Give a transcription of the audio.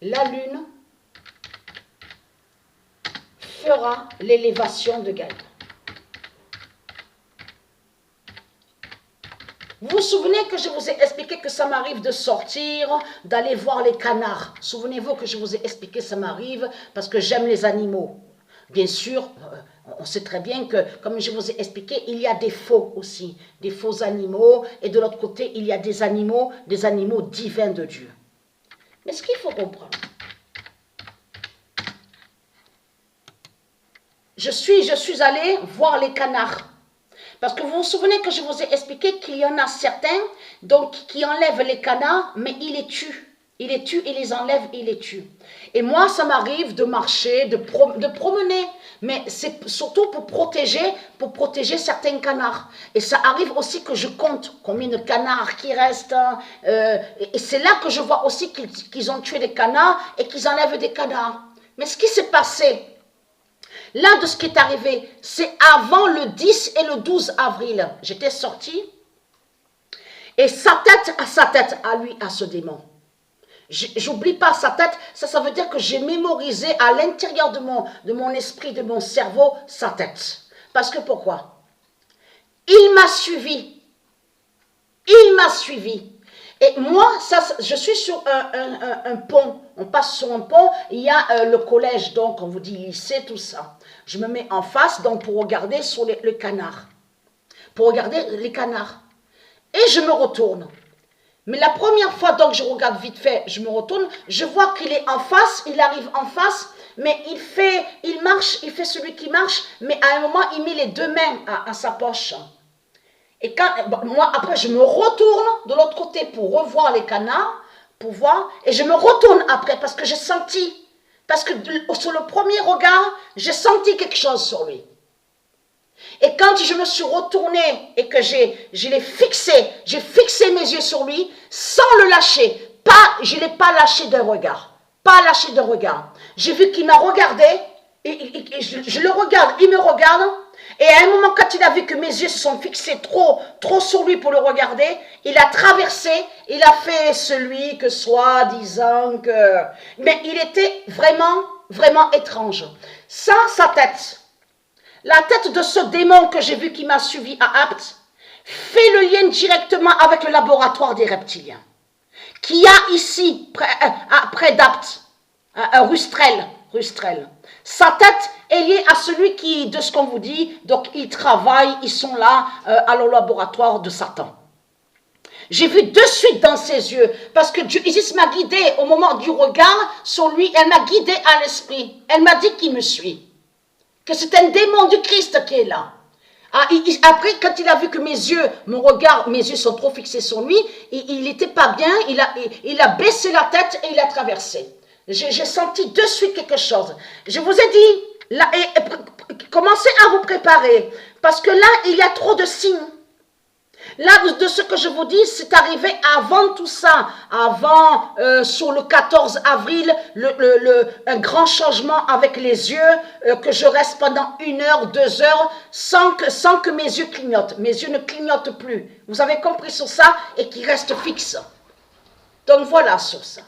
la lune fera l'élévation de Gaïa. Vous vous souvenez que je vous ai expliqué que ça m'arrive de sortir, d'aller voir les canards. Souvenez-vous que je vous ai expliqué que ça m'arrive parce que j'aime les animaux. Bien sûr, on sait très bien que, comme je vous ai expliqué, il y a des faux aussi, des faux animaux. Et de l'autre côté, il y a des animaux divins de Dieu. Mais ce qu'il faut comprendre, je suis allée voir les canards. Parce que vous vous souvenez que je vous ai expliqué qu'il y en a certains donc, qui enlèvent les canards, mais ils les tuent. Ils les tuent, ils les enlèvent, ils les tuent. Et moi, ça m'arrive de marcher, de promener. Mais c'est surtout pour protéger certains canards. Et ça arrive aussi que je compte combien de canards qui restent. Et c'est là que je vois aussi qu'ils ont tué des canards et qu'ils enlèvent des canards. Mais ce qui s'est passé, là, de ce qui est arrivé, c'est avant le 10 et le 12 avril. J'étais sortie et sa tête à lui, à ce démon. J'oublie pas sa tête, ça veut dire que j'ai mémorisé à l'intérieur de mon esprit, de mon cerveau, sa tête. Parce que pourquoi? Il m'a suivi. Il m'a suivi. Et moi, je suis sur un pont. On passe sur un pont, il y a le collège, donc on vous dit lycée, tout ça. Je me mets en face, donc pour regarder sur le canard. Pour regarder les canards. Et je me retourne. Mais la première fois, donc je regarde vite fait, je me retourne, je vois qu'il est en face, il arrive en face, mais il marche, il fait celui qui marche, mais à un moment, il met les deux mains à sa poche. Et quand, moi, après, je me retourne de l'autre côté pour revoir les canards, pour voir, et je me retourne après parce que j'ai senti, parce que sur le premier regard, j'ai senti quelque chose sur lui. Et quand je me suis retournée et que j'ai fixé mes yeux sur lui, sans le lâcher, je ne l'ai pas lâché d'un regard, pas lâché d'un regard. J'ai vu qu'il m'a regardé, et je le regarde, il me regarde, et à un moment, quand il a vu que mes yeux se sont fixés trop sur lui pour le regarder, il a traversé, il a fait celui que soi-disant que... Mais il était vraiment, vraiment étrange. Ça, sa tête, la tête de ce démon que j'ai vu qui m'a suivi à Apt, fait le lien directement avec le laboratoire des reptiliens, qui a ici, près d'Apt, Rustrel. Sa tête est liée à celui qui, de ce qu'on vous dit, donc ils travaillent, ils sont là à le laboratoire de Satan. J'ai vu de suite dans ses yeux, parce que Isis m'a guidé au moment du regard sur lui, elle m'a guidé à l'esprit, elle m'a dit qu'il me suit, que c'est un démon du Christ qui est là. Après, quand il a vu que mes yeux sont trop fixés sur lui, il n'était pas bien, il a baissé la tête et il a traversé. J'ai senti de suite quelque chose. Je vous ai dit, là, commencez à vous préparer, parce que là, il y a trop de signes. Là, de ce que je vous dis, c'est arrivé avant tout ça, avant, sur le 14 avril, un grand changement avec les yeux, que je reste pendant 1 heure, 2 heures, sans que mes yeux clignotent. Mes yeux ne clignotent plus. Vous avez compris sur ça, et qui restent fixes. Donc voilà sur ça.